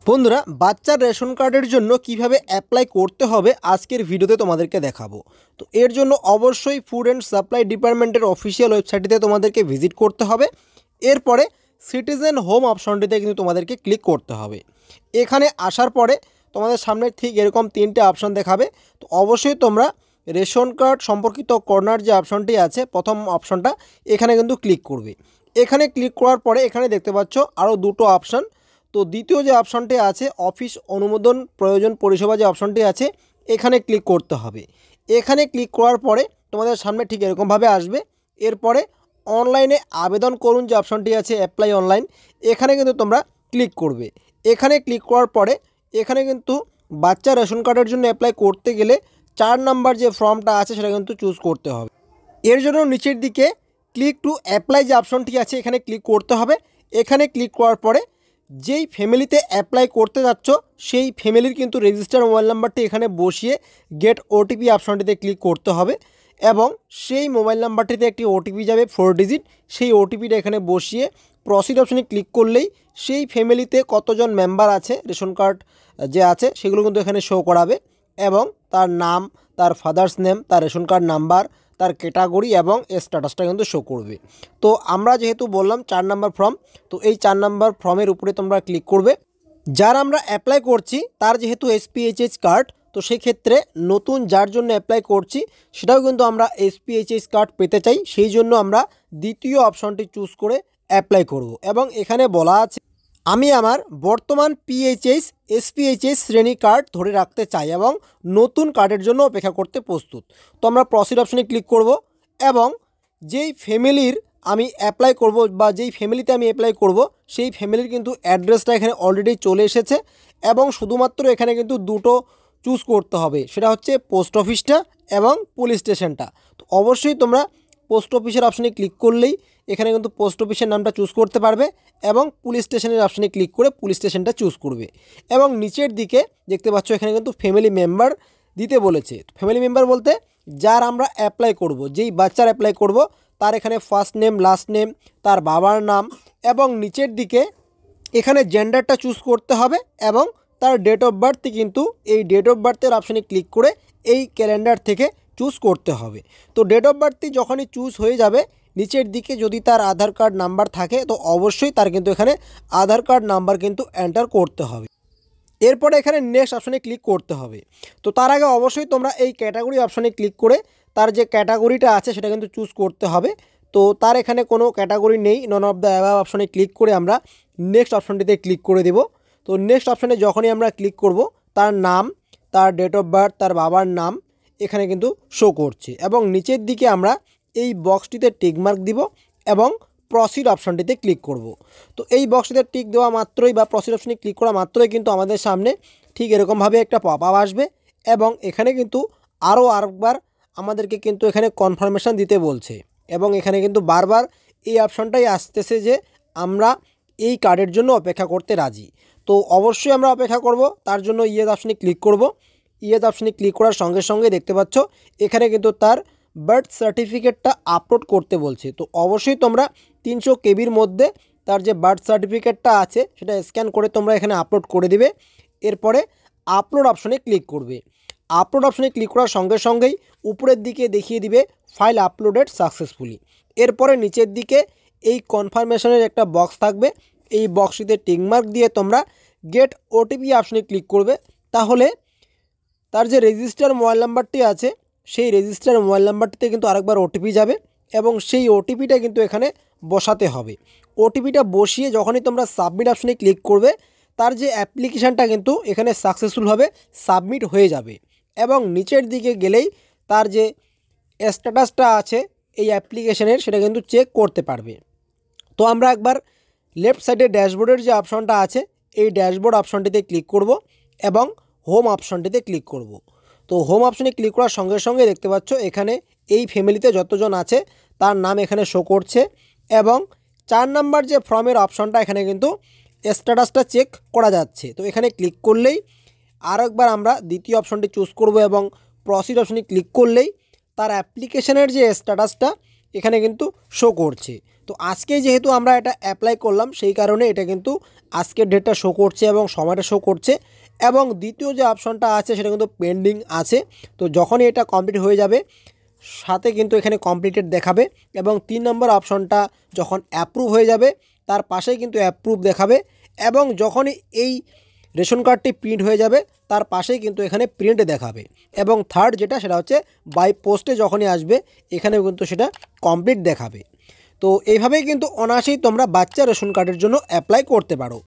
বন্ধুরা, বাচ্চার রেশন কার্ডের জন্য কিভাবে অ্যাপ্লাই করতে হবে আজকের ভিডিওতে তোমাদেরকে দেখাবো। তো এর জন্য অবশ্যই ফুড অ্যান্ড সাপ্লাই ডিপার্টমেন্টের অফিসিয়াল ওয়েবসাইটটিতে তোমাদেরকে ভিজিট করতে হবে। এরপরে সিটিজেন হোম অপশনটিতে কিন্তু তোমাদেরকে ক্লিক করতে হবে। এখানে আসার পরে তোমাদের সামনে ঠিক এরকম তিনটে অপশন দেখাবে। তো অবশ্যই তোমরা রেশন কার্ড সম্পর্কিত কর্নার যে অপশনটি আছে, প্রথম অপশনটা, এখানে কিন্তু ক্লিক করবে। এখানে ক্লিক করার পরে এখানে দেখতে পাচ্ছ আরও দুটো অপশন। তো দ্বিতীয় যে অপশনটি আছে, অফিস অনুমোদন প্রয়োজন পরিষেবা যে অপশনটি আছে, এখানে ক্লিক করতে হবে। এখানে ক্লিক করার পরে তোমাদের সামনে ঠিক এরকমভাবে আসবে। এরপরে অনলাইনে আবেদন করুন যে অপশনটি আছে, অ্যাপ্লাই অনলাইন, এখানে কিন্তু তোমরা ক্লিক করবে। এখানে ক্লিক করার পরে এখানে কিন্তু বাচ্চা রেশন কার্ডের জন্য অ্যাপ্লাই করতে গেলে 4 নাম্বার যে ফর্মটা আছে সেটা কিন্তু চুজ করতে হবে। এর জন্য নিচের দিকে ক্লিক টু অ্যাপ্লাই যে অপশনটি আছে এখানে ক্লিক করতে হবে। এখানে ক্লিক করার পরে যেই ফ্যামিলিতে অ্যাপ্লাই করতে যাচ্ছ সেই ফ্যামিলির কিন্তু রেজিস্টার মোবাইল নাম্বারটি এখানে বসিয়ে গেট ওটিপি অপশনটিতে ক্লিক করতে হবে এবং সেই মোবাইল নাম্বারটিতে একটি ওটিপি যাবে 4 ডিজিট। সেই ওটিপিটা এখানে বসিয়ে প্রসিড অপশনে ক্লিক করলেই সেই ফ্যামিলিতে কতজন মেম্বার আছে রেশন কার্ড যে আছে সেগুলো কিন্তু এখানে শো করাবে এবং তার নাম, তার ফাদার্স নেম, তার রেশন কার্ড নাম্বার, তার ক্যাটাগরি এবং স্ট্যাটাসটা কিন্তু শো করবে। তো আমরা যেহেতু বললাম 4 নাম্বার ফর্ম, তো এই 4 নাম্বার ফর্মের উপরে তোমরা ক্লিক করবে। যার আমরা অ্যাপ্লাই করছি তার যেহেতু এসপিএইচএস কার্ড, তো সেক্ষেত্রে নতুন যার জন্য অ্যাপ্লাই করছি সেটাও কিন্তু আমরা এসপিএইচএস কার্ড পেতে চাই, সেই জন্য আমরা দ্বিতীয় অপশনটি চুজ করে অ্যাপ্লাই করব। এবং এখানে বলা আছে আমি আমার বর্তমান পিএইচএস এসপিএইচএস শ্রেণী কার্ড ধরে রাখতে চাই এবং নতুন কার্ডের জন্য অপেক্ষা করতে প্রস্তুত। তো আমরা প্রসিড অপশনে ক্লিক করব এবং যেই ফ্যামিলির আমি অ্যাপ্লাই করব বা যেই ফ্যামিলিতে আমি অ্যাপ্লাই করব সেই ফ্যামিলির কিন্তু অ্যাড্রেসটা এখানে অলরেডি চলে এসেছে এবং শুধুমাত্র এখানে কিন্তু দুটো চুজ করতে হবে, সেটা হচ্ছে পোস্ট অফিসটা এবং পুলিশ স্টেশনটা। তো অবশ্যই তোমরা পোস্ট অফিসের অপশনে ক্লিক করলেই এখানে কিন্তু পোস্ট অফিসের নামটা চুজ করতে পারবে এবং পুলিশ স্টেশনের অপশনে ক্লিক করে পুলিশ স্টেশনটা চুজ করবে। এবং নিচের দিকে দেখতে পাচ্ছ এখানে কিন্তু ফ্যামিলি মেম্বার দিতে বলেছে। ফ্যামিলি মেম্বার বলতে যার আমরা অ্যাপ্লাই করব, যেই বাচ্চার অ্যাপ্লাই করব তার এখানে ফার্স্ট নেম, লাস্ট নেম, তার বাবার নাম এবং নিচের দিকে এখানে জেন্ডারটা চুজ করতে হবে এবং তার ডেট অফ বার্থ কিন্তু এই ডেট অফ বার্থের অপশনে ক্লিক করে এই ক্যালেন্ডার থেকে চুজ করতে হবে। তো ডেট অফ বার্থটি যখনই চুজ হয়ে যাবে নিচের দিকে যদি তার আধার কার্ড নাম্বার থাকে তো অবশ্যই তার কিন্তু এখানে আধার কার্ড নাম্বার কিন্তু এন্টার করতে হবে। এরপরে এখানে নেক্সট অপশনে ক্লিক করতে হবে। তো তার আগে অবশ্যই তোমরা এই ক্যাটাগরি অপশনে ক্লিক করে তার যে ক্যাটাগরিটা আছে সেটা কিন্তু চুজ করতে হবে। তো তার এখানে কোনো ক্যাটাগরি নেই, নন অফ দ্য অ্যাবাভ অপশনে ক্লিক করে আমরা নেক্সট অপশনটিতে ক্লিক করে দেব। তো নেক্সট অপশনে যখনই আমরা ক্লিক করব তার নাম, তার ডেট অফ বার্থ, তার বাবার নাম এখানে কিন্তু শো করছে এবং নিচের দিকে আমরা এই বক্সটিতে টিকমার্ক দিব এবং প্রসিড অপশনটিতে ক্লিক করব। তো এই বক্সটিতে টিক দেওয়া মাত্রই বা প্রসিড অপশনে ক্লিক করা মাত্রই কিন্তু আমাদের সামনে ঠিক এরকমভাবে একটা পপ আপ আসবে এবং এখানে কিন্তু আরেকবার আমাদেরকে কিন্তু এখানে কনফার্মেশন দিতে বলছে এবং এখানে কিন্তু বারবার এই অপশনটাই আসতেছে যে আমরা এই কার্ডের জন্য অপেক্ষা করতে রাজি। তো অবশ্যই আমরা অপেক্ষা করব, তার জন্য ইয়েস অপশনে ক্লিক করব। ইয়েস অপশনে ক্লিক করার সঙ্গে সঙ্গে দেখতে পাচ্ছ এখানে কিন্তু তার বার্থ সার্টিফিকেটটা আপলোড করতে বলছে। তো অবশ্যই তোমরা 300 কেবির মধ্যে তার যে বার্থ সার্টিফিকেটটা আছে সেটা স্ক্যান করে তোমরা এখানে আপলোড করে দিবে। এরপরে আপলোড অপশনে ক্লিক করবে। আপলোড অপশনে ক্লিক করার সঙ্গে সঙ্গেই উপরের দিকে দেখিয়ে দিবে ফাইল আপলোডেড সাকসেসফুলি। এরপরে নিচের দিকে এই কনফার্মেশনের একটা বক্স থাকবে, এই বক্সটিতে টিকমার্ক দিয়ে তোমরা গেট ওটিপি অপশনে ক্লিক করবে। তাহলে তার যে রেজিস্টার মোবাইল নাম্বারটি আছে সেই রেজিস্টার মোবাইল নাম্বারটিতে কিন্তু আরেকবার ওটিপি যাবে এবং সেই ওটিপিটা কিন্তু এখানে বসাতে হবে। ওটিপিটা বসিয়ে যখনই তোমরা সাবমিট অপশনে ক্লিক করবে তার যে অ্যাপ্লিকেশানটা কিন্তু এখানে সাকসেসফুলভাবে সাবমিট হয়ে যাবে এবং নিচের দিকে গেলেই তার যে স্ট্যাটাসটা আছে এই অ্যাপ্লিকেশনের সেটা কিন্তু চেক করতে পারবে। তো আমরা একবার লেফট সাইডে ড্যাশবোর্ডের যে অপশনটা আছে এই ড্যাশবোর্ড অপশনটিতে ক্লিক করব এবং হোম অপশনটিতে ক্লিক করব। তো হোম অপশনে ক্লিক করার সঙ্গে সঙ্গে দেখতে পাচ্ছ এখানে এই ফ্যামিলিতে যতজন আছে তার নাম এখানে শো করছে এবং 4 নাম্বার যে ফর্মের অপশনটা এখানে কিন্তু স্ট্যাটাসটা চেক করা যাচ্ছে। তো এখানে ক্লিক করলেই আরেকবার আমরা দ্বিতীয় অপশনটি চুজ করব এবং প্রসিড অপশনে ক্লিক করলেই তার অ্যাপ্লিকেশনের যে স্ট্যাটাসটা এখানে কিন্তু শো করছে। তো আজকে যেহেতু আমরা এটা অ্যাপ্লাই করলাম সেই কারণে এটা কিন্তু আজকের ডেটটা শো করছে এবং সময়টা শো করছে। এবং দ্বিতীয় যে অপশনটা আছে সেটা কিন্তু পেন্ডিং আছে। তো যখনই এটা কমপ্লিট হয়ে যাবে সাথে কিন্তু এখানে কমপ্লিটেড দেখাবে এবং 3 নম্বর অপশনটা যখন অ্যাপ্রুভ হয়ে যাবে তার পাশেই কিন্তু অ্যাপ্রুভ দেখাবে এবং যখনই এই রেশন কার্ডটি প্রিন্ট হয়ে যাবে তার পাশেই কিন্তু এখানে প্রিন্ট দেখাবে। এবং থার্ড যেটা সেটা হচ্ছে বাই পোস্টে যখনই আসবে এখানেও কিন্তু সেটা কমপ্লিট দেখাবে। তো এইভাবেই কিন্তু অনায়াসেই তোমরা বাচ্চা রেশন কার্ডের জন্য অ্যাপ্লাই করতে পারো।